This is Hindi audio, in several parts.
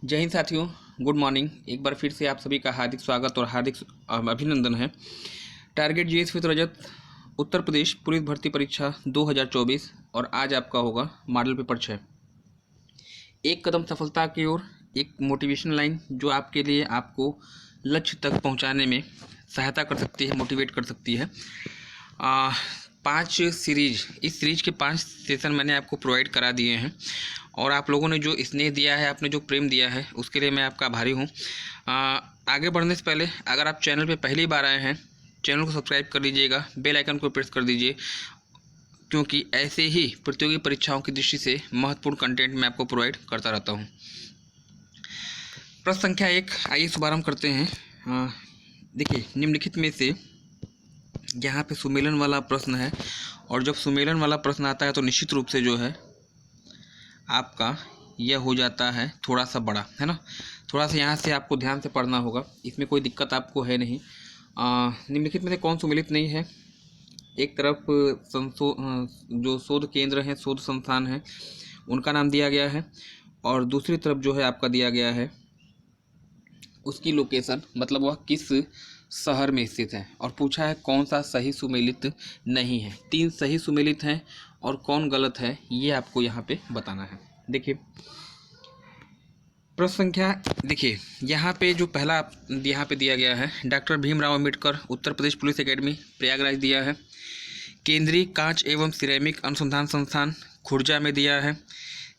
जय हिंद साथियों, गुड मॉर्निंग। एक बार फिर से आप सभी का हार्दिक स्वागत और हार्दिक अभिनंदन है। Target GS with Rajat Uttar Pradesh police भर्ती परीक्षा 2024 और आज आपका होगा मॉडल पेपर 6। एक कदम सफलता की ओर, एक मोटिवेशन लाइन जो आपके लिए आपको लक्ष्य तक पहुंचाने में सहायता कर सकती है, मोटिवेट कर सकती है। 5 सीरीज, इस सीरीज के 5 सेशन मैंने आपको प्रोवाइड करा दिए हैं और आप लोगों ने जो स्नेह दिया है, आपने जो प्रेम दिया है, उसके लिए मैं आपका आभारी हूँ। आगे बढ़ने से पहले अगर आप चैनल पे पहली बार आए हैं, चैनल को सब्सक्राइब कर लीजिएगा, बेल आइकन को प्रेस कर दीजिए, क्योंकि ऐसे ही प्रतियोगी परीक्षाओं की दृष्टि से महत्वपूर्ण कंटेंट मैं आपको प्रोवाइड करता रहता हूँ। प्रश्न संख्या 1, आइए शुभारंभ करते हैं। देखिए, निम्नलिखित में से यहाँ पे सुमेलन वाला प्रश्न है और जब सुमेलन वाला प्रश्न आता है तो निश्चित रूप से जो है आपका यह हो जाता है थोड़ा सा बड़ा, है ना। थोड़ा सा यहाँ से आपको ध्यान से पढ़ना होगा, इसमें कोई दिक्कत आपको है नहीं। निम्नलिखित में से कौन सुमेलित नहीं है? एक तरफ जो शोध केंद्र हैं, शोध संस्थान हैं, उनका नाम दिया गया है और दूसरी तरफ जो है आपका दिया गया है उसकी लोकेशन, मतलब वह किस शहर में स्थित है, और पूछा है कौन सा सही सुमेलित नहीं है। 3 सही सुमेलित हैं और कौन गलत है ये आपको यहाँ पे बताना है। देखिए प्रश्न संख्या, देखिए यहाँ पे जो पहला यहाँ पे दिया गया है, doctor Bhimrao Ambedkar Uttar Pradesh police academy Prayagraj दिया है। केंद्रीय कांच एवं सिरेमिक अनुसंधान संस्थान खुर्जा में दिया है।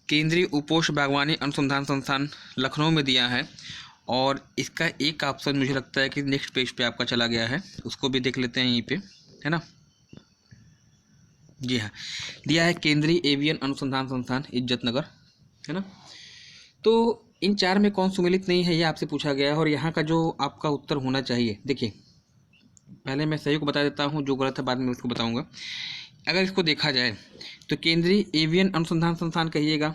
केंद्रीय उपोष्ण बागवानी अनुसंधान संस्थान लखनऊ में दिया है। और इसका एक ऑप्शन मुझे लगता है कि नेक्स्ट पेज पे आपका चला गया है, उसको भी देख लेते हैं यहीं पे, है ना। जी हाँ, दिया है केंद्रीय एवियन अनुसंधान संस्थान इज्जतनगर, है ना। तो इन 4 में कौन सुमेलित नहीं है ये आपसे पूछा गया है और यहाँ का जो आपका उत्तर होना चाहिए, देखिए पहले मैं सही को बता देता हूँ, जो गलत है बाद में उसको बताऊँगा। अगर इसको देखा जाए तो केंद्रीय एवियन अनुसंधान संस्थान कहिएगा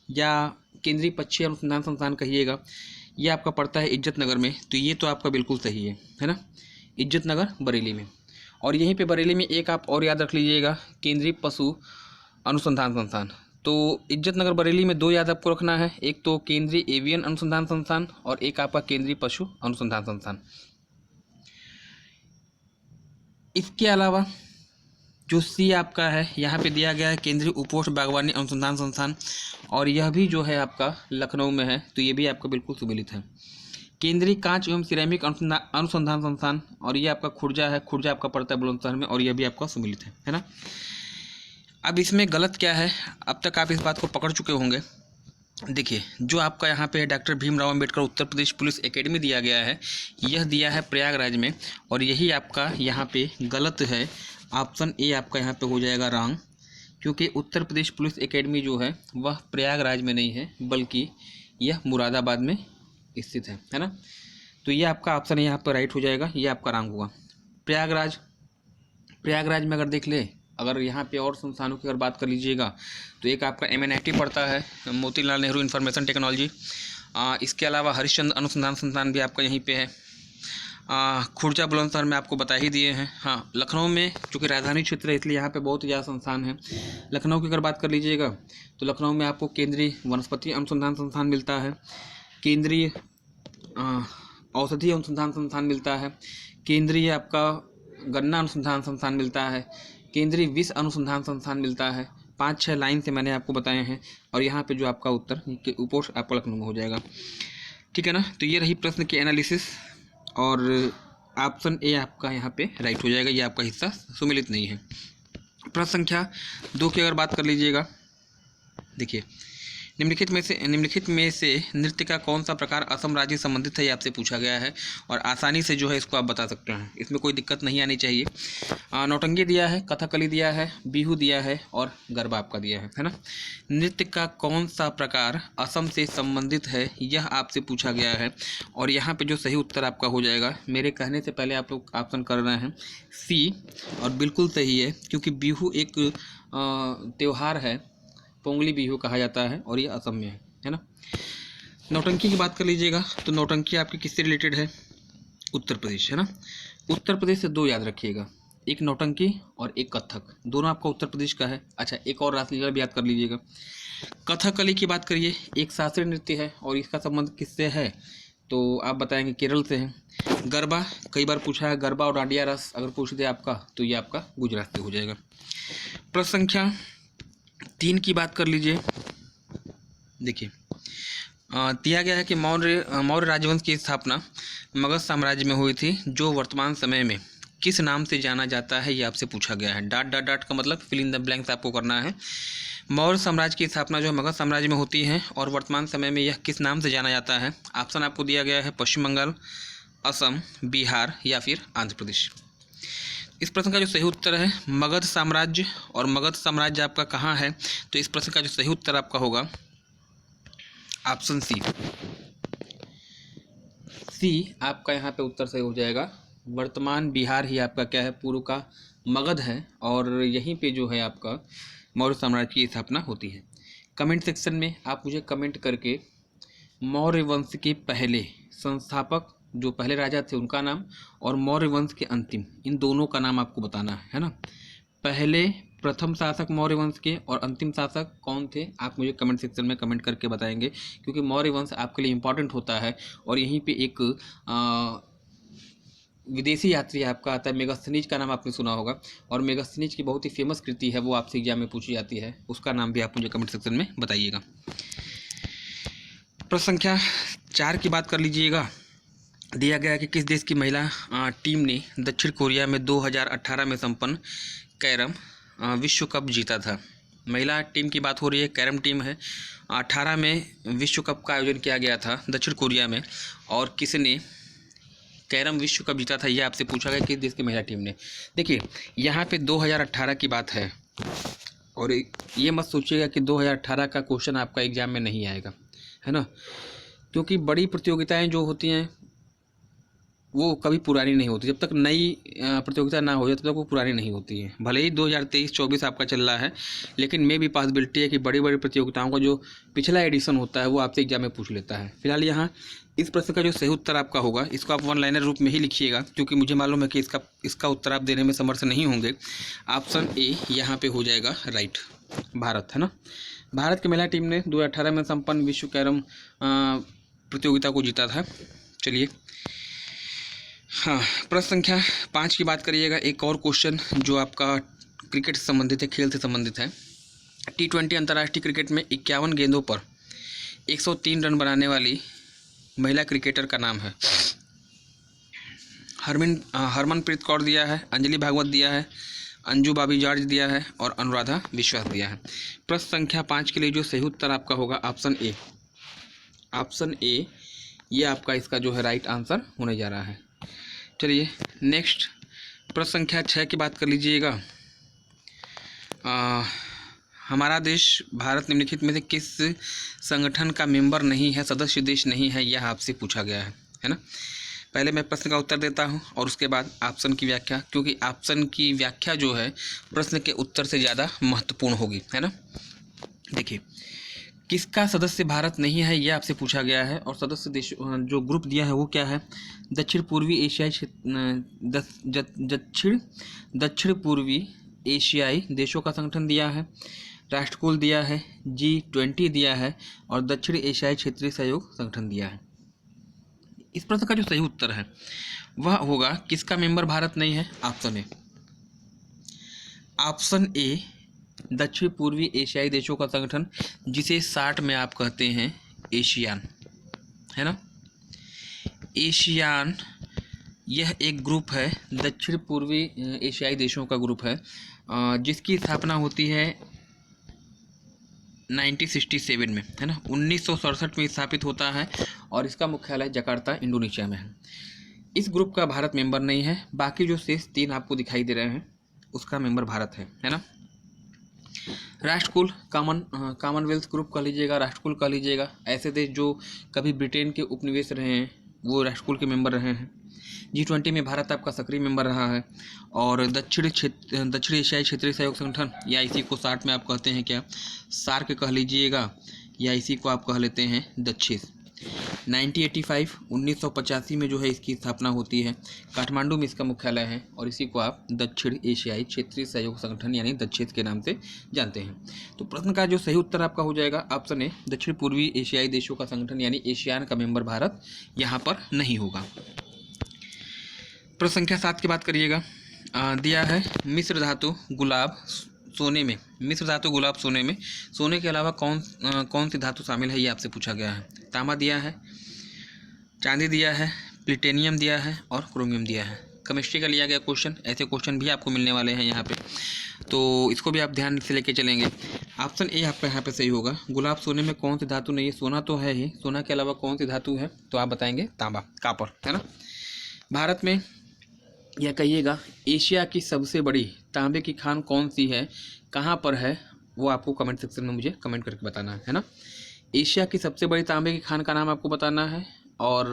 या केंद्रीय पक्षी अनुसंधान संस्थान कहिएगा, ये आपका पड़ता है इज्जतनगर में, तो ये तो आपका बिल्कुल सही है ना। इज्जतनगर बरेली में। और यहीं पे बरेली में एक आप और याद रख लीजिएगा, केंद्रीय पशु अनुसंधान संस्थान। तो इज्जतनगर बरेली में 2 याद आपको रखना है, एक तो केंद्रीय एवियन अनुसंधान संस्थान और एक आपका केंद्रीय पशु अनुसंधान संस्थान। इसके अलावा जो सी आपका है यहाँ पे दिया गया है केंद्रीय उपोष्ण बागवानी अनुसंधान संस्थान, और यह भी जो है आपका लखनऊ में है, तो ये भी आपका बिल्कुल सुमेलित है। केंद्रीय कांच एवं सिरेमिक अनुसंधान संस्थान, और ये आपका खुर्जा है, खुर्जा आपका पड़ता है बुलंदशहर में, और यह भी आपका सुमेलित है ना। अब इसमें गलत क्या है, अब तक आप इस बात को पकड़ चुके होंगे। देखिए जो आपका यहाँ पे doctor Bhimrao Ambedkar Uttar Pradesh police academy दिया गया है, यह दिया है प्रयागराज में, और यही आपका यहाँ पे गलत है। ऑप्शन ए आपका यहाँ पे हो जाएगा रॉन्ग, क्योंकि उत्तर प्रदेश पुलिस एकेडमी जो है वह प्रयागराज में नहीं है, बल्कि यह मुरादाबाद में स्थित है ना। तो ये आपका ऑप्शन यहाँ पर राइट हो जाएगा, ये आपका रॉन्ग हुआ। प्रयागराज में अगर देख ले, अगर यहाँ पे और संस्थानों की अगर बात कर लीजिएगा तो एक आपका MNIT पड़ता है, मोतीलाल नेहरू इन्फॉर्मेशन टेक्नोलॉजी। इसके अलावा हरिश्चंद्र अनुसंधान संस्थान भी आपका यहीं पे है। खुर्जा बुलंदशहर में आपको बता ही दिए हैं। हाँ, लखनऊ में चूँकि राजधानी क्षेत्र है इसलिए यहाँ पे बहुत ज़्यादा संस्थान हैं। लखनऊ की अगर बात कर लीजिएगा तो लखनऊ में आपको केंद्रीय वनस्पति अनुसंधान संस्थान मिलता है, केंद्रीय औषधि अनुसंधान संस्थान मिलता है, केंद्रीय आपका गन्ना अनुसंधान संस्थान मिलता है, केंद्रीय विष अनुसंधान संस्थान मिलता है। 5-6 लाइन से मैंने आपको बताए हैं, और यहाँ पे जो आपका उत्तर उपोष्ण आपको लखनऊ में हो जाएगा, ठीक है ना। तो ये रही प्रश्न की एनालिसिस, और ऑप्शन ए आपका यहाँ पे राइट हो जाएगा, ये आपका हिस्सा सुमेलित नहीं है। प्रश्न संख्या 2 की अगर बात कर लीजिएगा, देखिए निम्नलिखित में से नृत्य का कौन सा प्रकार असम राज्य संबंधित है, ये आपसे पूछा गया है, और आसानी से जो है इसको आप बता सकते हैं, इसमें कोई दिक्कत नहीं आनी चाहिए। नौटंकी दिया है, कथकली दिया है, बिहू दिया है और गरबा आपका दिया है ना। नृत्य का कौन सा प्रकार असम से संबंधित है, यह आपसे पूछा गया है, और यहाँ पे जो सही उत्तर आपका हो जाएगा, मेरे कहने से पहले आप लोग ऑप्शन कर रहे हैं सी, और बिल्कुल सही है, क्योंकि बिहू एक त्यौहार है, पोंगली बिहू कहा जाता है, और ये असम में है ना। नौटंकी की बात कर लीजिएगा तो नौटंकी आपकी किससे रिलेटेड है? उत्तर प्रदेश, है ना। उत्तर प्रदेश से 2 याद रखिएगा, एक नौटंकी और एक कथक, दोनों आपका उत्तर प्रदेश का है। अच्छा, एक और रासलीला भी याद कर लीजिएगा। कथकली की बात करिए, एक शास्त्रीय नृत्य है और इसका संबंध किससे है, तो आप बताएंगे केरल से है। गरबा कई बार पूछा है, गरबा और डांडिया रस अगर पूछ दे आपका तो ये आपका गुजरात से हो जाएगा। प्रश्न संख्या 3 की बात कर लीजिए। देखिए दिया गया है कि मौर्य राजवंश की स्थापना मगध साम्राज्य में हुई थी, जो वर्तमान समय में किस नाम से जाना जाता है, ये आपसे पूछा गया है। डॉट डॉट डॉट का मतलब फिल इन द ब्लैंक्स आपको करना है। मौर्य साम्राज्य की स्थापना जो मगध साम्राज्य में होती है और वर्तमान समय में यह किस नाम से जाना जाता है। ऑप्शन आपको दिया गया है पश्चिम बंगाल, असम, बिहार या फिर आंध्र प्रदेश। इस प्रश्न का जो सही उत्तर है मगध साम्राज्य, और मगध साम्राज्य आपका कहाँ है, तो इस प्रश्न का जो सही उत्तर आपका होगा ऑप्शन सी आपका यहाँ पे उत्तर सही हो जाएगा। वर्तमान बिहार ही आपका क्या है, पूर्व का मगध है और यहीं पे जो है आपका मौर्य साम्राज्य की स्थापना होती है। कमेंट सेक्शन में आप मुझे कमेंट करके मौर्य वंश के पहले संस्थापक जो पहले राजा थे उनका नाम और मौर्य वंश के अंतिम, इन दोनों का नाम आपको बताना है ना। पहले प्रथम शासक मौर्य वंश के और अंतिम शासक कौन थे, आप मुझे कमेंट सेक्शन में कमेंट करके बताएंगे, क्योंकि मौर्य वंश आपके लिए इम्पॉर्टेंट होता है। और यहीं पे एक विदेशी यात्री आपका आता है, मेगास्थनीज का नाम आपने सुना होगा, और मेगास्थनीज की बहुत ही फेमस कृति है, वो आपसे एग्जाम में पूछी जाती है, उसका नाम भी आप मुझे कमेंट सेक्शन में बताइएगा। प्रश्न संख्या 4 की बात कर लीजिएगा। दिया गया है कि किस देश की महिला टीम ने दक्षिण कोरिया में 2018 में संपन्न कैरम विश्व कप जीता था। महिला टीम की बात हो रही है, कैरम टीम है। 18 में विश्व कप का आयोजन किया गया था दक्षिण कोरिया में, और किसने कैरम विश्व कप जीता था, यह आपसे पूछा गया किस देश की महिला टीम ने। देखिए यहाँ पे 2018 की बात है, और ये मत सोचिएगा कि 2018 का क्वेश्चन आपका एग्जाम में नहीं आएगा, है ना, क्योंकि बड़ी प्रतियोगिताएं जो होती हैं वो कभी पुरानी नहीं होती। जब तक नई प्रतियोगिता ना हो जाए तब तक वो पुरानी नहीं होती है। भले ही 2023-24 आपका चल रहा है, लेकिन मे भी पॉसिबिलिटी है कि बड़ी बड़ी प्रतियोगिताओं का जो पिछला एडिशन होता है वो आपसे एग्जाम में पूछ लेता है। फिलहाल यहाँ इस प्रश्न का जो सही उत्तर आपका होगा, इसको आप 1 लाइनर रूप में ही लिखिएगा, क्योंकि मुझे मालूम है कि इसका उत्तर आप देने में समर्थ नहीं होंगे। ऑप्शन ए यहाँ पे हो जाएगा राइट, भारत, है ना। भारत की महिला टीम ने 2018 में संपन्न विश्व कैरम प्रतियोगिता को जीता था। चलिए हाँ, प्रश्न संख्या 5 की बात करिएगा। एक और क्वेश्चन जो आपका क्रिकेट से संबंधित है, खेल से संबंधित है। T20 अंतर्राष्ट्रीय क्रिकेट में 51 गेंदों पर 103 रन बनाने वाली महिला क्रिकेटर का नाम है। हरमनप्रीत कौर दिया है, अंजलि भागवत दिया है, अंजू बाबी जॉर्ज दिया है और अनुराधा विश्वास दिया है। प्रश्न संख्या 5 के लिए जो सही उत्तर आपका होगा ऑप्शन ए। ऑप्शन ए ये आपका इसका जो है राइट आंसर होने जा रहा है। चलिए नेक्स्ट प्रश्न संख्या 6 की बात कर लीजिएगा। हमारा देश भारत निम्नलिखित में से किस संगठन का मेंबर नहीं है, सदस्य देश नहीं है, यह आपसे पूछा गया है ना। पहले मैं प्रश्न का उत्तर देता हूं और उसके बाद ऑप्शन की व्याख्या, क्योंकि ऑप्शन की व्याख्या जो है प्रश्न के उत्तर से ज़्यादा महत्वपूर्ण होगी, है ना। देखिए किसका सदस्य भारत नहीं है यह आपसे पूछा गया है, और सदस्य देश जो ग्रुप दिया है वो क्या है, दक्षिण पूर्वी एशियाई दक्षिण पूर्वी एशियाई देशों का संगठन दिया है, राष्ट्रकुल दिया है, G20 दिया है और दक्षिण एशियाई क्षेत्रीय सहयोग संगठन दिया है। इस प्रश्न का जो सही उत्तर है वह होगा किसका मेंबर भारत नहीं है, ऑप्शन ए। ऑप्शन ए दक्षिण पूर्वी एशियाई देशों का संगठन, जिसे 60 में आप कहते हैं एशियान, है ना। एशियान यह एक ग्रुप है, दक्षिण पूर्वी एशियाई देशों का ग्रुप है, जिसकी स्थापना होती है 1967 में, है ना। 1967 में स्थापित होता है और इसका मुख्यालय जकार्ता इंडोनेशिया में है। इस ग्रुप का भारत मेंबर नहीं है, बाकी जो शेष 3 आपको दिखाई दे रहे हैं उसका मेंबर भारत है ना। राष्ट्रकुल कॉमनवेल्थ ग्रुप कह लीजिएगा, राष्ट्रकुल कह लीजिएगा, ऐसे देश जो कभी ब्रिटेन के उपनिवेश रहे हैं वो राष्ट्रकुल के मेंबर रहे हैं। G20 में भारत आपका सक्रिय मेंबर रहा है, और दक्षिण एशियाई क्षेत्रीय सहयोग संगठन या इसी को 60 में आप कहते हैं क्या, सार्क कह लीजिएगा, या इसी को आप कह लेते हैं दक्षिण। 1985 में जो है इसकी स्थापना होती है। काठमांडू में इसका मुख्यालय है और इसी को आप दक्षिण एशियाई क्षेत्रीय सहयोग संगठन यानी दक्षेस के नाम से जानते हैं। तो प्रश्न का जो सही उत्तर आपका हो जाएगा ऑप्शन ए, दक्षिण पूर्वी एशियाई देशों का संगठन यानी एशियान का मेंबर भारत यहाँ पर नहीं होगा। प्रश्न संख्या 7 की बात करिएगा। दिया है मिश्र धातु गुलाब सोने में, मिश्र धातु गुलाब सोने में सोने के अलावा कौन सी धातु शामिल है, ये आपसे पूछा गया है। तांबा दिया है, चांदी दिया है, प्लेटिनियम दिया है और क्रोमियम दिया है। केमिस्ट्री का लिया गया क्वेश्चन, ऐसे क्वेश्चन भी आपको मिलने वाले हैं यहाँ पे, तो इसको भी आप ध्यान से लेके चलेंगे। ऑप्शन ए आपका यहाँ पे सही होगा। गुलाब सोने में कौन सी धातु नहीं है, सोना तो है ही, सोना के अलावा कौन सी धातु है, तो आप बताएंगे तांबा, कापर, है ना। भारत में या कहिएगा एशिया की सबसे बड़ी तांबे की खान कौन सी है, कहाँ पर है, वो आपको कमेंट सेक्शन में मुझे कमेंट करके बताना है ना। एशिया की सबसे बड़ी तांबे की खान का नाम आपको बताना है और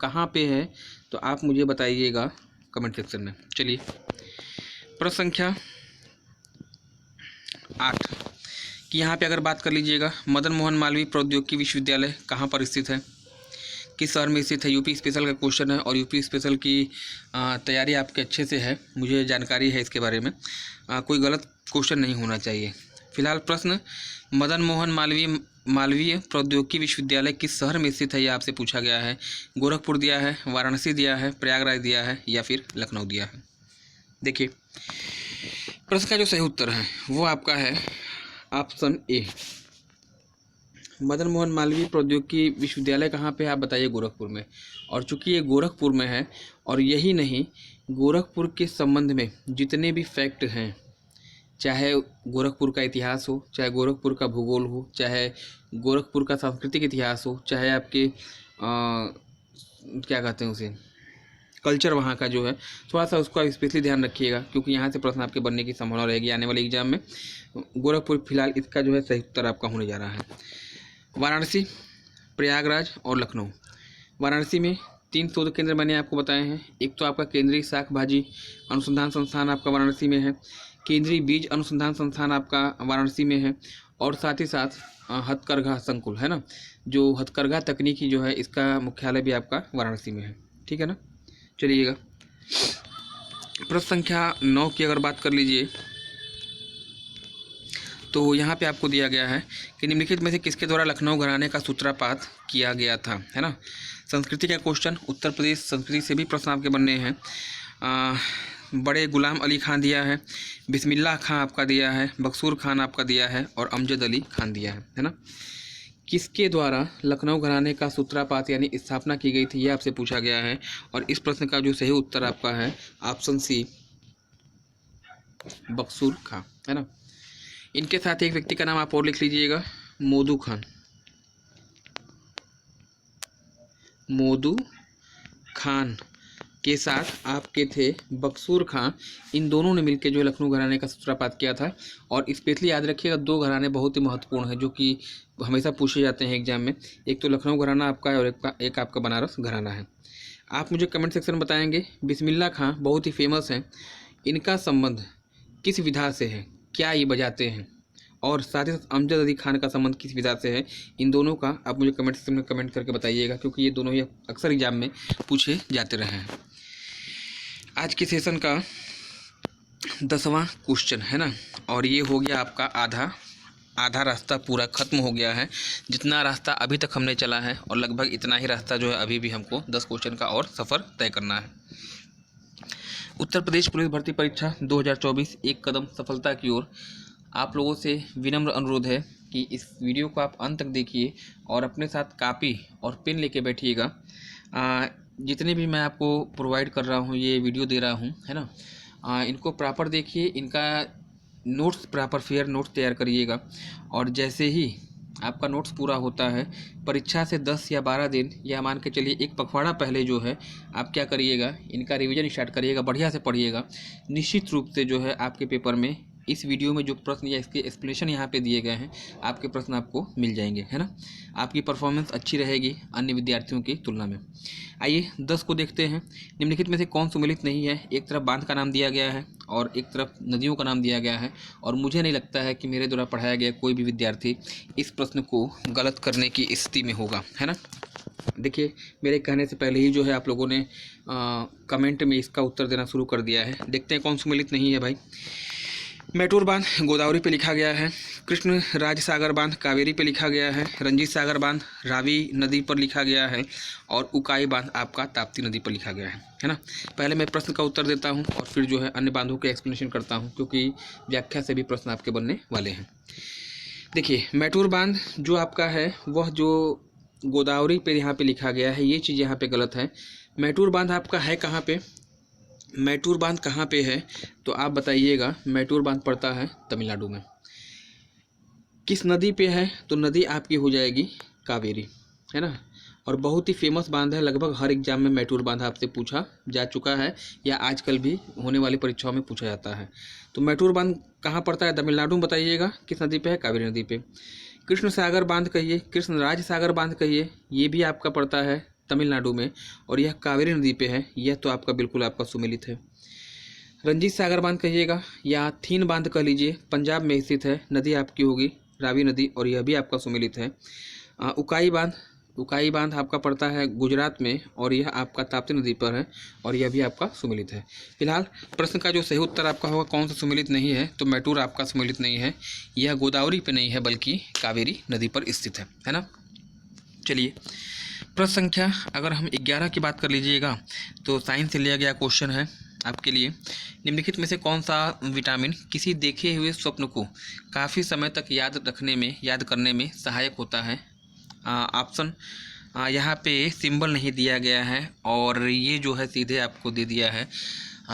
कहाँ पे है, तो आप मुझे बताइएगा कमेंट सेक्शन में। चलिए प्रश्न संख्या 8 कि यहाँ पे अगर बात कर लीजिएगा, मदन मोहन मालवीय प्रौद्योगिकी विश्वविद्यालय कहाँ पर स्थित है, किस शहर में स्थित है। यूपी स्पेशल का क्वेश्चन है और यूपी स्पेशल की तैयारी आपके अच्छे से है, मुझे जानकारी है इसके बारे में, कोई गलत क्वेश्चन नहीं होना चाहिए। फिलहाल प्रश्न मदन मोहन मालवीय प्रौद्योगिकी विश्वविद्यालय किस शहर में स्थित है, ये आपसे पूछा गया है। गोरखपुर दिया है, वाराणसी दिया है, प्रयागराज दिया है या फिर लखनऊ दिया है। देखिए प्रश्न का जो सही उत्तर है वो आपका है ऑप्शन ए, मदन मोहन मालवीय प्रौद्योगिकी विश्वविद्यालय कहाँ पे है, आप बताइए गोरखपुर में। और चूंकि ये गोरखपुर में है और यही नहीं, गोरखपुर के संबंध में जितने भी फैक्ट हैं, चाहे गोरखपुर का इतिहास हो, चाहे गोरखपुर का भूगोल हो, चाहे गोरखपुर का सांस्कृतिक इतिहास हो, चाहे आपके क्या कहते हैं उसे कल्चर वहाँ का जो है, थोड़ा सा उसका स्पेशली ध्यान रखिएगा क्योंकि यहाँ से प्रश्न आपके बनने की संभावना रहेगी आने वाले एग्जाम में। गोरखपुर फिलहाल इसका जो है सही उत्तर आपका होने जा रहा है। वाराणसी, प्रयागराज और लखनऊ। वाराणसी में 3 शोध केंद्र मैंने आपको बताए हैं। एक तो आपका केंद्रीय शाक भाजी अनुसंधान संस्थान आपका वाराणसी में है, केंद्रीय बीज अनुसंधान संस्थान आपका वाराणसी में है और साथ ही साथ हथकरघा संकुल है ना, जो हथकरघा तकनीकी जो है इसका मुख्यालय भी आपका वाराणसी में है। ठीक है ना, चलिएगा प्रश्न संख्या 9 की अगर बात कर लीजिए तो यहाँ पे आपको दिया गया है कि निम्नलिखित में से किसके द्वारा लखनऊ घराने का सूत्रपात किया गया था, है ना। संस्कृति का क्वेश्चन, उत्तर प्रदेश संस्कृति से भी प्रश्न आपके बनने हैं। बड़े गुलाम अली खान दिया है, बिस्मिल्लाह खान आपका दिया है, बक्सूर खान आपका दिया है और अमजद अली खान दिया है ना। किसके द्वारा लखनऊ घराने का सूत्रपात यानी स्थापना की गई थी, यह आपसे पूछा गया है और इस प्रश्न का जो सही उत्तर आपका है ऑप्शन सी, बक्सूर खान, है ना। इनके साथ एक व्यक्ति का नाम आप और लिख लीजिएगा, मोदू खान। मोदू खान के साथ आपके थे बक्सूर खान। इन दोनों ने मिलकर जो लखनऊ घराने का सूत्रपात किया था। और स्पेशली याद रखिएगा 2 घराने बहुत ही महत्वपूर्ण हैं जो कि हमेशा पूछे जाते हैं एग्जाम में। एक तो लखनऊ घराना आपका है और एक आपका बनारस घराना है। आप मुझे कमेंट सेक्शन में बताएंगे बिस्मिल्लाह खान बहुत ही फेमस हैं, इनका संबंध किस विधा से है, क्या ये बजाते हैं, और साथ ही साथ अमजद अली खान का संबंध किस विधा से है। इन दोनों का आप मुझे कमेंट सेक्शन में कमेंट करके बताइएगा क्योंकि ये दोनों ही अक्सर एग्जाम में पूछे जाते रहे हैं। आज के सेशन का 10वां क्वेश्चन है ना, और ये हो गया आपका आधा रास्ता पूरा ख़त्म हो गया है। जितना रास्ता अभी तक हमने चला है और लगभग इतना ही रास्ता जो है अभी भी हमको 10 क्वेश्चन का और सफ़र तय करना है। उत्तर प्रदेश पुलिस भर्ती परीक्षा 2024 एक कदम सफलता की ओर। आप लोगों से विनम्र अनुरोध है कि इस वीडियो को आप अंत तक देखिए और अपने साथ कापी और पेन लेके बैठिएगा। जितने भी मैं आपको प्रोवाइड कर रहा हूँ, ये वीडियो दे रहा हूँ, है ना, इनको प्रॉपर देखिए, इनका नोट्स प्रॉपर फेयर नोट्स तैयार करिएगा। और जैसे ही आपका नोट्स पूरा होता है, परीक्षा से 10 या 12 दिन या मान के चलिए एक पखवाड़ा पहले जो है आप क्या करिएगा, इनका रिवीजन स्टार्ट करिएगा, बढ़िया से पढ़िएगा। निश्चित रूप से जो है आपके पेपर में इस वीडियो में जो प्रश्न या इसके एक्सप्लेनेशन यहाँ पे दिए गए हैं, आपके प्रश्न आपको मिल जाएंगे, है ना। आपकी परफॉर्मेंस अच्छी रहेगी अन्य विद्यार्थियों की तुलना में। आइए 10 को देखते हैं। निम्नलिखित में से कौन सुमेलित नहीं है। एक तरफ बांध का नाम दिया गया है और एक तरफ नदियों का नाम दिया गया है, और मुझे नहीं लगता है कि मेरे द्वारा पढ़ाया गया कोई भी विद्यार्थी इस प्रश्न को गलत करने की स्थिति में होगा, है ना। देखिए, मेरे कहने से पहले ही जो है आप लोगों ने कमेंट में इसका उत्तर देना शुरू कर दिया है। देखते हैं कौन सुमेलित नहीं है भाई। मैटूर बांध गोदावरी पे लिखा गया है, कृष्ण राज सागर बांध कावेरी पे लिखा गया है, रंजीत सागर बांध रावी नदी पर लिखा गया है और उकाई बांध आपका ताप्ती नदी पर लिखा गया है ना। पहले मैं प्रश्न का उत्तर देता हूं और फिर जो है अन्य बांधों के एक्सप्लेनेशन करता हूं, क्योंकि व्याख्या से भी प्रश्न आपके बनने वाले हैं। देखिए, मैटूर बांध जो आपका है वह जो गोदावरी पे यहाँ पे लिखा गया है, ये चीज़ यहाँ पे गलत है। मैटूर बांध आपका है कहाँ पे? मैटूर बांध कहाँ पे है तो आप बताइएगा। मैटूर बांध पड़ता है तमिलनाडु में। किस नदी पे है तो नदी आपकी हो जाएगी कावेरी, है ना। और बहुत ही फेमस बांध है, लगभग हर एग्जाम में मैटूर बांध आपसे पूछा जा चुका है या आजकल भी होने वाली परीक्षाओं में पूछा जाता है। तो मैटूर बांध कहाँ पड़ता है? तमिलनाडु में। बताइएगा किस नदी पे है? कावेरी नदी पे। कृष्ण सागर बांध कहिए, कृष्ण राज सागर बांध कहिए, ये भी आपका पड़ता है तमिलनाडु में और यह कावेरी नदी पे है। यह तो आपका बिल्कुल आपका सुमेलित है। रंजीत सागर बांध कहिएगा या थीन बांध कह लीजिए, पंजाब में स्थित है, नदी आपकी होगी रावी नदी और यह भी आपका सुमेलित है। उकाई बांध आपका पड़ता है गुजरात में और यह आपका ताप्ती नदी पर है और यह भी आपका सुमेलित है। फिलहाल प्रश्न का जो सही उत्तर आपका होगा कौन सा सुमेलित नहीं है, तो मैटूर आपका सुमेलित नहीं है। यह गोदावरी पे नहीं है बल्कि कावेरी नदी पर स्थित है ना। चलिए, प्रश्न संख्या अगर हम 11 की बात कर लीजिएगा तो साइंस से लिया गया क्वेश्चन है आपके लिए। निम्नलिखित में से कौन सा विटामिन किसी देखे हुए स्वप्न को काफ़ी समय तक याद करने में सहायक होता है? ऑप्शन यहाँ पे सिंबल नहीं दिया गया है और ये जो है सीधे आपको दे दिया है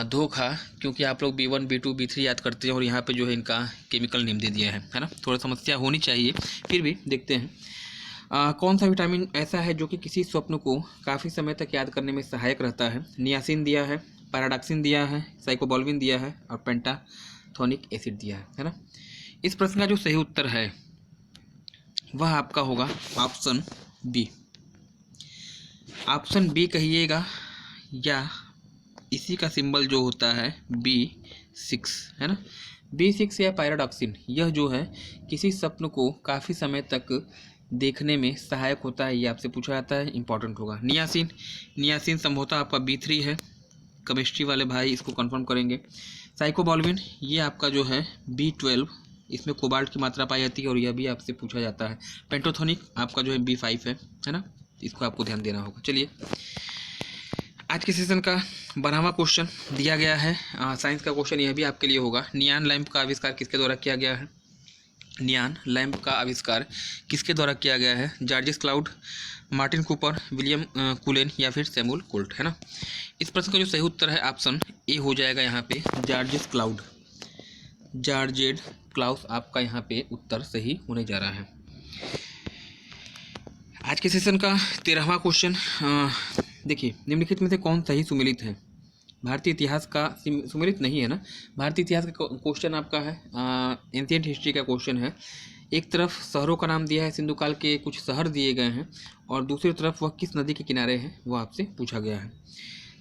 धोखा, क्योंकि आप लोग B1 B2 B3 याद करते हैं और यहाँ पे जो है इनका केमिकल नेम दे दिया है ना। थोड़ा समस्या होनी चाहिए, फिर भी देखते हैं। कौन सा विटामिन ऐसा है जो कि किसी स्वप्न को काफ़ी समय तक याद करने में सहायक रहता है? नियासिन दिया है, पैराडॉक्सिन दिया है, साइकोबोल्विन दिया है और पेंटाथोनिक एसिड दिया है ना। इस प्रश्न का जो सही उत्तर है वह आपका होगा ऑप्शन बी। ऑप्शन बी कहिएगा या इसी का सिंबल जो होता है B6 है ना। B6 या पैराडॉक्सिन, यह जो है किसी स्वप्न को काफ़ी समय तक देखने में सहायक होता है, ये आपसे पूछा जाता है, इंपॉर्टेंट होगा। नियासिन संभवतः आपका B3 है, केमिस्ट्री वाले भाई इसको कंफर्म करेंगे। साइकोबोल्विन ये आपका जो है B12, इसमें कोबाल्ट की मात्रा पाई जाती है और यह भी आपसे पूछा जाता है। पेंटाथोनिक आपका जो है B5 है ना, इसको आपको ध्यान देना होगा। चलिए, आज के सेशन का 12वां क्वेश्चन दिया गया है, साइंस का क्वेश्चन यह भी आपके लिए होगा। नियॉन लैंप का आविष्कार किसके द्वारा किया गया है? नियॉन लैंप का आविष्कार किसके द्वारा किया गया है? George Claude, Martin Cooper, William Cullen या फिर सैमुअल कोल्ट, है ना। इस प्रश्न का जो सही उत्तर है ऑप्शन ए हो जाएगा यहाँ पे, जॉर्ज क्लाउस आपका यहाँ पे उत्तर सही होने जा रहा है। आज के सेशन का 13वां क्वेश्चन, देखिए, निम्नलिखित में से कौन सही सुमेलित है? भारतीय इतिहास का सुमेलित नहीं है ना। भारतीय इतिहास का क्वेश्चन आपका है, एंशिएंट हिस्ट्री का क्वेश्चन है। एक तरफ शहरों का नाम दिया है, सिंधु काल के कुछ शहर दिए गए हैं और दूसरी तरफ वह किस नदी के किनारे है वो आपसे पूछा गया है।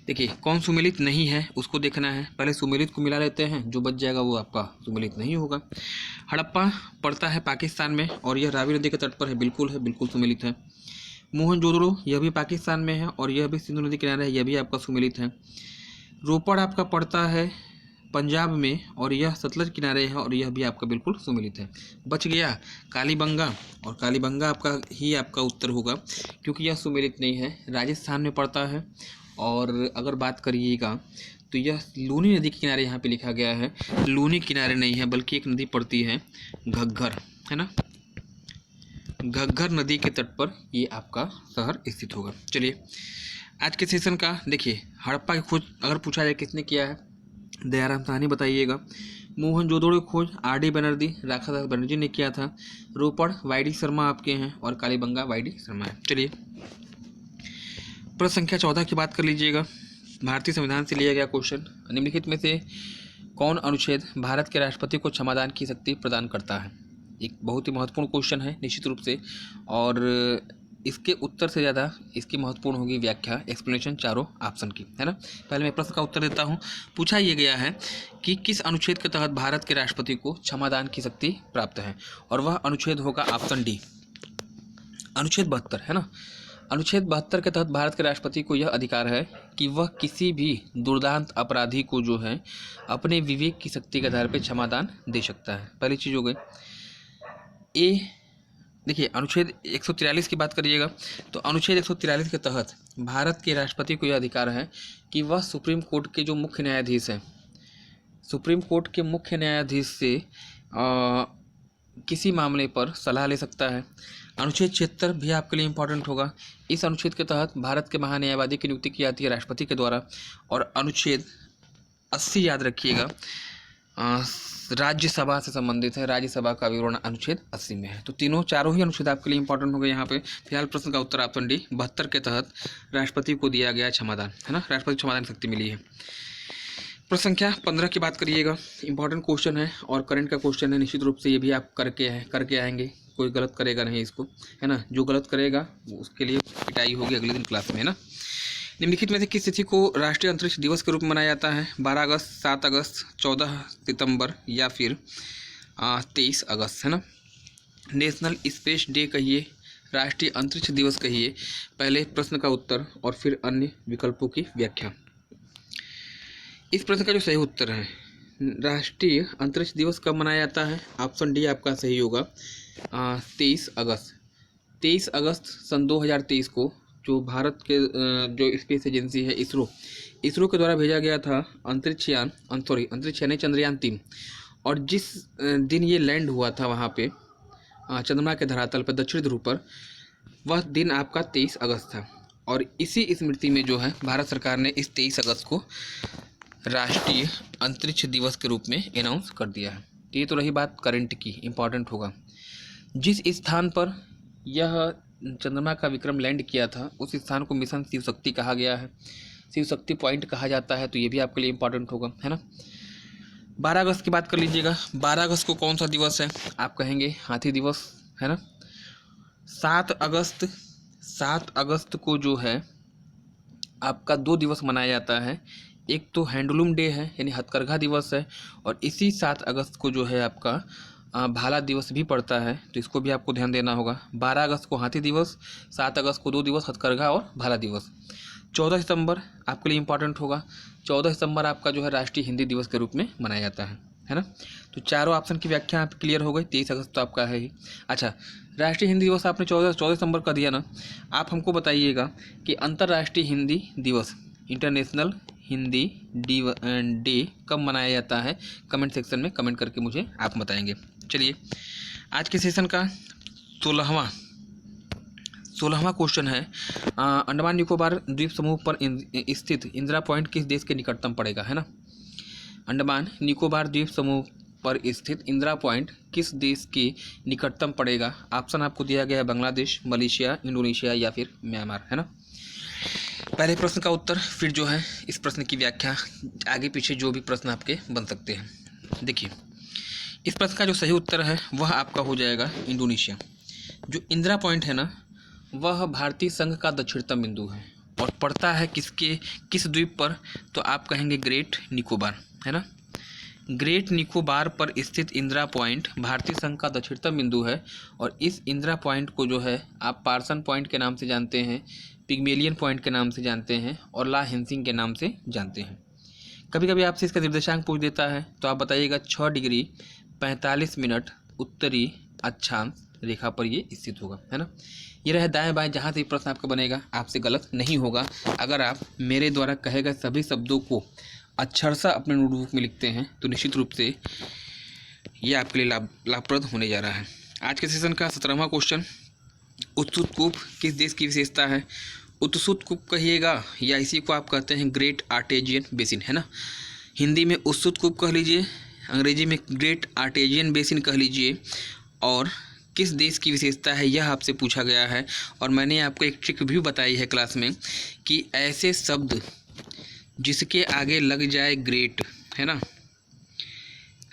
देखिए, कौन सुमेलित नहीं है उसको देखना है, पहले सुमेलित को मिला लेते हैं, जो बच जाएगा वो आपका सुमेलित नहीं होगा। हड़प्पा पड़ता है पाकिस्तान में और यह रावी नदी के तट पर है, बिल्कुल सुमेलित है। मोहनजोदड़ो यह भी पाकिस्तान में है और यह भी सिंधु नदी किनारे है, यह भी आपका सुमेलित है। रोपड़ आपका पड़ता है पंजाब में और यह सतलज किनारे है और यह भी आपका बिल्कुल सुमेलित है। बच गया कालीबंगा और कालीबंगा आपका ही आपका उत्तर होगा, क्योंकि यह सुमेलित नहीं है, राजस्थान में पड़ता है। और अगर बात करिएगा तो यह लूनी नदी के किनारे यहाँ पे लिखा गया है, लूनी किनारे नहीं है बल्कि एक नदी पड़ती है घग्गर, है ना। घग्गर नदी के तट पर ये आपका शहर स्थित होगा। चलिए, आज के सेशन का देखिए, हड़प्पा की खोज अगर पूछा जाए किसने किया है, दयाराम साहनी बताइएगा। मोहनजोदड़ो की खोज RD बनर्जी, राखादास बनर्जी ने किया था। रोपड़ YD शर्मा आपके हैं और कालीबंगा YD शर्मा है। चलिए, प्रश्न संख्या 14 की बात कर लीजिएगा। भारतीय संविधान से लिया गया क्वेश्चन, निम्नलिखित में से कौन अनुच्छेद भारत के राष्ट्रपति को क्षमादान की शक्ति प्रदान करता है? एक बहुत ही महत्वपूर्ण क्वेश्चन है निश्चित रूप से, और इसके उत्तर से ज़्यादा इसकी महत्वपूर्ण होगी व्याख्या, एक्सप्लेनेशन चारों ऑप्शन की, है ना। पहले मैं प्रश्न का उत्तर देता हूँ। पूछा ये गया है कि किस अनुच्छेद के तहत भारत के राष्ट्रपति को क्षमादान की शक्ति प्राप्त है, और वह अनुच्छेद होगा ऑप्शन डी, अनुच्छेद 72, है ना। अनुच्छेद 72 के तहत भारत के राष्ट्रपति को यह अधिकार है कि वह किसी भी दुर्दांत अपराधी को जो है अपने विवेक की शक्ति के आधार पर क्षमादान दे सकता है। पहली चीज़ हो गई। ए देखिए, अनुच्छेद 143 की बात करिएगा तो अनुच्छेद 143 के तहत भारत के राष्ट्रपति को यह अधिकार है कि वह सुप्रीम कोर्ट के जो मुख्य न्यायाधीश हैं, सुप्रीम कोर्ट के मुख्य न्यायाधीश से किसी मामले पर सलाह ले सकता है। अनुच्छेद 76 भी आपके लिए इम्पोर्टेंट होगा। इस अनुच्छेद के तहत भारत के महान्यायवादी की नियुक्ति की जाती है राष्ट्रपति के द्वारा। और अनुच्छेद 80 याद रखिएगा, राज्यसभा से संबंधित है। राज्यसभा का विवरण अनुच्छेद 80 में है। तो चारों ही अनुच्छेद आपके लिए इंपॉर्टेंट हो गए यहाँ पे। फिलहाल प्रश्न का उत्तर ऑप्शन डी 72 के तहत राष्ट्रपति को दिया गया क्षमादान, है ना, राष्ट्रपति क्षमादान शक्ति मिली है। प्रश्न संख्या 15 की बात करिएगा। इंपॉर्टेंट क्वेश्चन है और करंट का क्वेश्चन है, निश्चित रूप से ये भी आप करके आएंगे, कोई गलत करेगा नहीं इसको, है ना। जो गलत करेगा उसके लिए पिटाई होगी अगले दिन क्लास में, है ना। निम्नलिखित में से किस तिथि को राष्ट्रीय अंतरिक्ष दिवस के रूप में मनाया जाता है? 12 अगस्त, 7 अगस्त, 14 सितंबर या फिर 23 अगस्त, है ना। नेशनल स्पेस डे कहिए, राष्ट्रीय अंतरिक्ष दिवस कहिए, पहले प्रश्न का उत्तर और फिर अन्य विकल्पों की व्याख्या। इस प्रश्न का जो सही उत्तर है, राष्ट्रीय अंतरिक्ष दिवस कब मनाया जाता है? ऑप्शन डी आपका सही होगा, 23 अगस्त। 23 अगस्त सन 2023 को जो भारत के जो स्पेस एजेंसी है इसरो के द्वारा भेजा गया था अंतरिक्ष यान चंद्रयान 3, और जिस दिन ये लैंड हुआ था वहाँ पे चंद्रमा के धरातल पर दक्षिण ध्रुव पर, वह दिन आपका 23 अगस्त था। और इसी स्मृति में जो है भारत सरकार ने इस 23 अगस्त को राष्ट्रीय अंतरिक्ष दिवस के रूप में अनाउंस कर दिया है। तो ये तो रही बात करंट की, इम्पॉर्टेंट होगा। जिस स्थान पर यह चंद्रमा का विक्रम लैंड किया था उस स्थान को मिशन शिव शक्ति कहा गया है, शिव शक्ति पॉइंट कहा जाता है। तो ये भी आपके लिए इम्पॉर्टेंट होगा, है ना। 12 अगस्त की बात कर लीजिएगा। 12 अगस्त को कौन सा दिवस है? आप कहेंगे हाथी दिवस, है ना। 7 अगस्त को जो है आपका 2 दिवस मनाया जाता है। एक तो हैंडलूम डे है, यानी हथकरघा दिवस है, और इसी 7 अगस्त को जो है आपका भाला दिवस भी पड़ता है। तो इसको भी आपको ध्यान देना होगा। 12 अगस्त को हाथी दिवस, 7 अगस्त को 2 दिवस हथकरघा और भाला दिवस। 14 सितंबर आपके लिए इम्पॉर्टेंट होगा। 14 सितंबर आपका जो है राष्ट्रीय हिंदी दिवस के रूप में मनाया जाता है ना। तो चारों ऑप्शन की व्याख्या आप क्लियर हो गई। 23 अगस्त तो आपका है ही। अच्छा, राष्ट्रीय हिंदी दिवस आपने 14 सितंबर का दिया ना। आप हमको बताइएगा कि अंतर्राष्ट्रीय हिंदी दिवस, इंटरनेशनल हिंदी डे कब मनाया जाता है? कमेंट सेक्शन में कमेंट करके मुझे आप बताएंगे। चलिए, आज के सेशन का 16वां क्वेश्चन है, अंडमान निकोबार द्वीप समूह पर स्थित इंदिरा पॉइंट किस देश के निकटतम पड़ेगा, है ना। अंडमान निकोबार द्वीप समूह पर स्थित इंदिरा पॉइंट किस देश के निकटतम पड़ेगा? ऑप्शन आपको दिया गया है बांग्लादेश, मलेशिया, इंडोनेशिया या फिर म्यांमार, है ना। पहले प्रश्न का उत्तर, फिर जो है इस प्रश्न की व्याख्या, आगे पीछे जो भी प्रश्न आपके बन सकते हैं। देखिए, इस प्रश्न का जो सही उत्तर है वह आपका हो जाएगा इंडोनेशिया। जो इंदिरा पॉइंट है ना, वह भारतीय संघ का दक्षिणतम बिंदु है और पड़ता है किस द्वीप पर? तो आप कहेंगे ग्रेट निकोबार, है ना। ग्रेट निकोबार पर स्थित इंदिरा पॉइंट भारतीय संघ का दक्षिणतम बिंदु है। और इस इंदिरा पॉइंट को जो है आप पार्सन पॉइंट के नाम से जानते हैं, पिग्मेलियन पॉइंट के नाम से जानते हैं और ला हेंसिंग के नाम से जानते हैं। कभी कभी आपसे इसका निर्देशांक पूछ देता है, तो आप बताइएगा 6 डिग्री 45 मिनट उत्तरी अक्षांश रेखा पर ये स्थित होगा, है ना। ये रहे दाएं बाएं, जहाँ से प्रश्न आपका बनेगा आपसे गलत नहीं होगा अगर आप मेरे द्वारा कहे गए सभी शब्दों को अक्षरशः अपने नोटबुक में लिखते हैं। तो निश्चित रूप से ये आपके लिए लाभप्रद होने जा रहा है। आज के सेशन का 17वां क्वेश्चन, उत्सुत कूप किस देश की विशेषता है? उत्सुत कूप कहिएगा या इसी को आप कहते हैं ग्रेट आर्टेजियन बेसिन, है ना। हिंदी में उत्सुत कूप कह लीजिए, अंग्रेजी में ग्रेट आर्टेजियन बेसिन कह लीजिए। और किस देश की विशेषता है यह आपसे पूछा गया है। और मैंने आपको एक ट्रिक भी बताई है क्लास में कि ऐसे शब्द जिसके आगे लग जाए ग्रेट, है ना,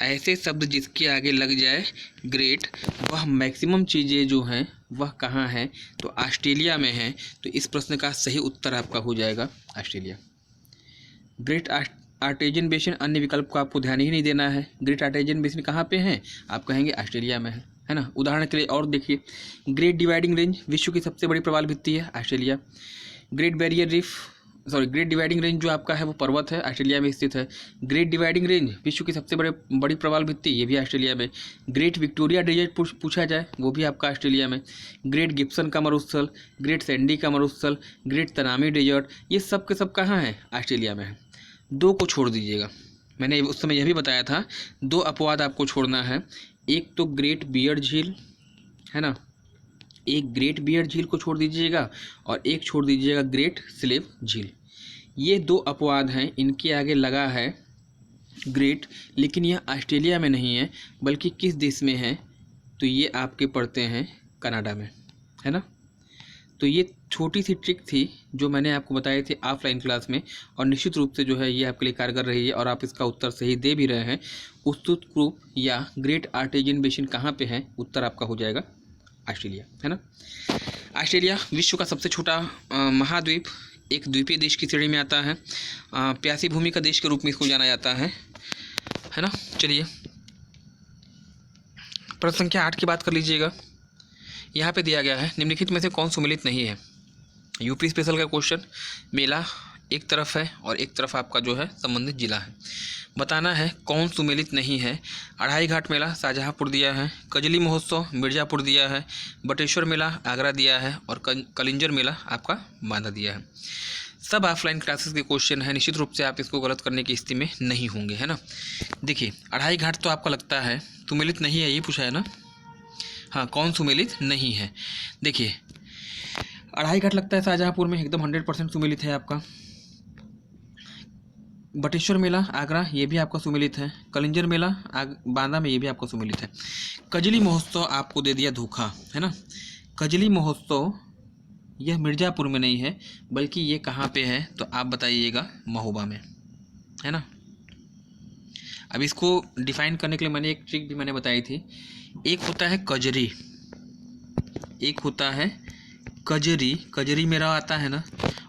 ऐसे शब्द जिसके आगे लग जाए ग्रेट, वह मैक्सिमम चीज़ें जो हैं वह कहाँ हैं? तो ऑस्ट्रेलिया में है। तो इस प्रश्न का सही उत्तर आपका हो जाएगा ऑस्ट्रेलिया। ग्रेट आर्टेजियन बेसिन, अन्य विकल्प को आपको ध्यान ही नहीं देना है। ग्रेट आर्टेजियन बेसिन कहाँ पे है? आप कहेंगे ऑस्ट्रेलिया में है है ना। उदाहरण के लिए और देखिए, ग्रेट डिवाइडिंग रेंज विश्व की सबसे बड़ी प्रवाल भित्ति है, ऑस्ट्रेलिया। ग्रेट डिवाइडिंग रेंज जो आपका है वो पर्वत है, ऑस्ट्रेलिया में स्थित है। ग्रेट डिवाइडिंग रेंज विश्व की सबसे बड़ी प्रवाल भित्ति, ये भी ऑस्ट्रेलिया में। ग्रेट विक्टोरिया डेजर्ट पूछा जाए, वो भी आपका ऑस्ट्रेलिया में। ग्रेट गिब्सन का मरुस्थल, ग्रेट सैंडी का मरुस्थल, ग्रेट तनामी डेजर्ट, ये सब के सब कहाँ है? ऑस्ट्रेलिया में है। दो को छोड़ दीजिएगा, मैंने उस समय यह भी बताया था, दो अपवाद आपको छोड़ना है। एक तो ग्रेट बियर्ड झील है ना, एक ग्रेट बियर्ड झील को छोड़ दीजिएगा और एक छोड़ दीजिएगा ग्रेट स्लेव झील। ये दो अपवाद हैं, इनके आगे लगा है ग्रेट, लेकिन यह ऑस्ट्रेलिया में नहीं है, बल्कि किस देश में है? तो ये आपके पड़ते हैं कनाडा में, है ना। तो ये छोटी सी ट्रिक थी जो मैंने आपको बताई थी ऑफलाइन क्लास में, और निश्चित रूप से जो है ये आपके लिए कारगर रही है और आप इसका उत्तर सही दे भी रहे हैं। उत्तुत कूप या ग्रेट आर्टेजियन बेसिन कहाँ पे है? उत्तर आपका हो जाएगा ऑस्ट्रेलिया, है ना। ऑस्ट्रेलिया विश्व का सबसे छोटा महाद्वीप, एक द्वीपीय देश की श्रेणी में आता है। प्यासी भूमि का देश के रूप में इसको जाना जाता है ना। चलिए प्रश्न संख्या 8 की बात कर लीजिएगा। यहाँ पे दिया गया है, निम्नलिखित में से कौन सुमेलित नहीं है? यूपी स्पेशल का क्वेश्चन। मेला एक तरफ है और एक तरफ आपका जो है संबंधित जिला है। बताना है कौन सुमेलित नहीं है। अढ़ाई घाट मेला शाहजहाँपुर दिया है, कजली महोत्सव मिर्ज़ापुर दिया है, बटेश्वर मेला आगरा दिया है और कलिंजर मेला आपका बांदा दिया है। सब ऑफलाइन क्लासेस के क्वेश्चन है, निश्चित रूप से आप इसको गलत करने की स्थिति में नहीं होंगे, है ना। देखिए अढ़ाई घाट तो आपका लगता है सुमेलित नहीं है, यही पूछा है ना। हाँ, कौन सुमेलित नहीं है? देखिए अढ़ाई घाट लगता है शाहजहाँपुर में, एकदम 100% सुमेलित है आपका। बटेश्वर मेला आगरा, ये भी आपका सुमेलित है। कलिंजर मेला बांदा में, ये भी आपका सुमेलित है। कजली महोत्सव आपको दे दिया धोखा, है ना। कजली महोत्सव यह मिर्ज़ापुर में नहीं है, बल्कि ये कहाँ पे है? तो आप बताइएगा, महोबा में, है ना। अब इसको डिफाइन करने के लिए मैंने एक ट्रिक भी मैंने बताई थी। एक होता है कजरी, एक होता है कजरी, कजरी में र आता है ना,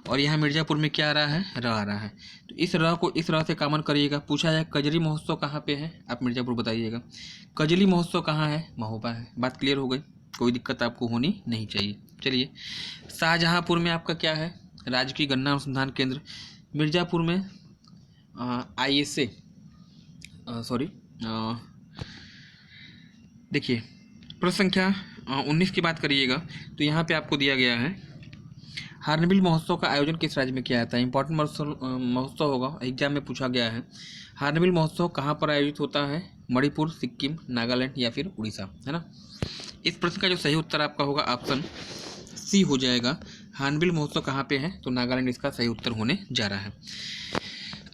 और यहाँ मिर्ज़ापुर में क्या आ रहा है? र आ रहा है। तो इस र को इस र से कॉमन करिएगा। पूछा जाए कजरी महोत्सव कहाँ पे है? आप मिर्ज़ापुर बताइएगा। कजली महोत्सव कहाँ है? महोबा है। बात क्लियर हो गई, कोई दिक्कत आपको होनी नहीं चाहिए। चलिए शाहजहाँपुर में आपका क्या है? राजकीय गन्ना अनुसंधान केंद्र। मिर्ज़ापुर में ISA देखिए प्रश्न संख्या 19 की बात करिएगा तो यहाँ पे आपको दिया गया है, हार्नबिल महोत्सव का आयोजन किस राज्य में किया जाता है? इंपॉर्टेंट महोत्सव होगा, एग्जाम में पूछा गया है। हार्नबिल महोत्सव कहाँ पर आयोजित होता है? मणिपुर, सिक्किम, नागालैंड या फिर उड़ीसा, है ना। इस प्रश्न का जो सही उत्तर आपका होगा ऑप्शन सी हो जाएगा। हार्नबिल महोत्सव कहाँ पे है? तो नागालैंड इसका सही उत्तर होने जा रहा है।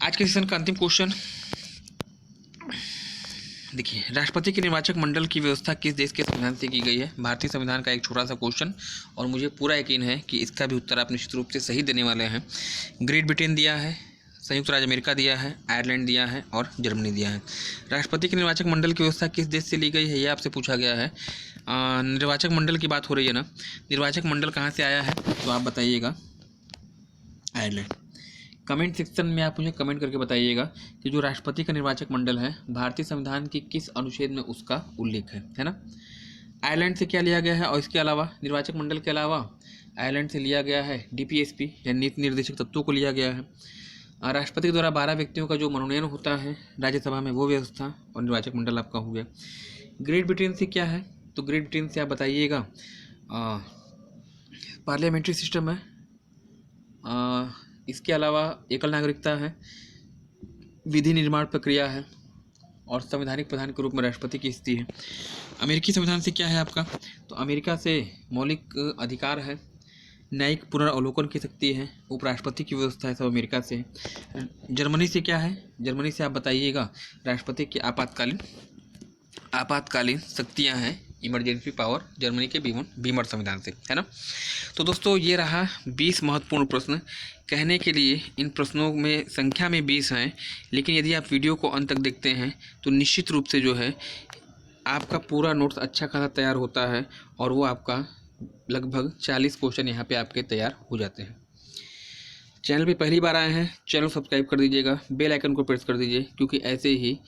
आज के सेशन का अंतिम क्वेश्चन देखिए, राष्ट्रपति के निर्वाचक मंडल की व्यवस्था किस देश के संविधान से की गई है? भारतीय संविधान का एक छोटा सा क्वेश्चन, और मुझे पूरा यकीन है कि इसका भी उत्तर आप निश्चित रूप से सही देने वाले हैं। ग्रेट ब्रिटेन दिया है, संयुक्त राज्य अमेरिका दिया है, आयरलैंड दिया है और जर्मनी दिया है। राष्ट्रपति के निर्वाचक मंडल की व्यवस्था किस देश से ली गई है, यह आपसे पूछा गया है। निर्वाचक मंडल की बात हो रही है ना, निर्वाचक मंडल कहाँ से आया है? तो आप बताइएगा आयरलैंड। कमेंट सेक्शन में आप मुझे कमेंट करके बताइएगा कि जो राष्ट्रपति का निर्वाचक मंडल है भारतीय संविधान की किस अनुच्छेद में उसका उल्लेख है ना। आयरलैंड से क्या लिया गया है? और इसके अलावा निर्वाचक मंडल के अलावा आयरलैंड से लिया गया है DPSP या नीति निर्देशक तत्वों को लिया गया है। राष्ट्रपति के द्वारा 12 व्यक्तियों का जो मनोनयन होता है राज्यसभा में, वो व्यवस्था और निर्वाचक मंडल आपका हो गया। ग्रेट ब्रिटेन से क्या है? तो ग्रेट ब्रिटेन से आप बताइएगा पार्लियामेंट्री सिस्टम है, इसके अलावा एकल नागरिकता है, विधि निर्माण प्रक्रिया है और संवैधानिक प्रधान के रूप में राष्ट्रपति की स्थिति है। अमेरिकी संविधान से क्या है आपका? तो अमेरिका से मौलिक अधिकार है, न्यायिक पुनर्वलोकन की शक्ति है, उपराष्ट्रपति की व्यवस्था है, सब अमेरिका से है। जर्मनी से क्या है? जर्मनी से आप बताइएगा राष्ट्रपति की आपातकालीन शक्तियाँ हैं, इमरजेंसी पावर, जर्मनी के बीमर संविधान से, है ना। तो दोस्तों ये रहा 20 महत्वपूर्ण प्रश्न। कहने के लिए इन प्रश्नों में संख्या में 20 हैं, लेकिन यदि आप वीडियो को अंत तक देखते हैं तो निश्चित रूप से जो है आपका पूरा नोट्स अच्छा खासा तैयार होता है और वो आपका लगभग 40 क्वेश्चन यहाँ पे आपके तैयार हो जाते हैं। चैनल पे पहली बार आए हैं, चैनल सब्सक्राइब कर दीजिएगा, बेल आइकन को प्रेस कर दीजिए, क्योंकि ऐसे ही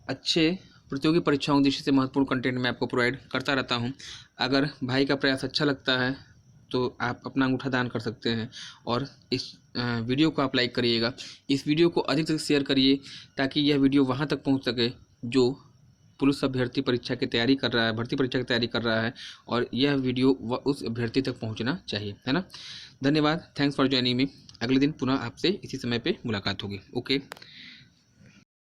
अच्छे प्रतियोगी परीक्षाओं उद्देश्य से महत्वपूर्ण कंटेंट मैं आपको प्रोवाइड करता रहता हूं। अगर भाई का प्रयास अच्छा लगता है तो आप अपना अंगूठा दान कर सकते हैं और इस वीडियो को आप लाइक करिएगा। इस वीडियो को अधिक से अधिक शेयर करिए ताकि यह वीडियो वहां तक पहुंच सके जो पुलिस अभ्यर्थी परीक्षा की तैयारी कर रहा है, भर्ती परीक्षा की तैयारी कर रहा है, और यह वीडियो उस अभ्यर्थी तक पहुंचना चाहिए, है ना। धन्यवाद, थैंक्स फॉर ज्वाइनिंग मी। अगले दिन पुनः आपसे इसी समय पे मुलाकात होगी। ओके।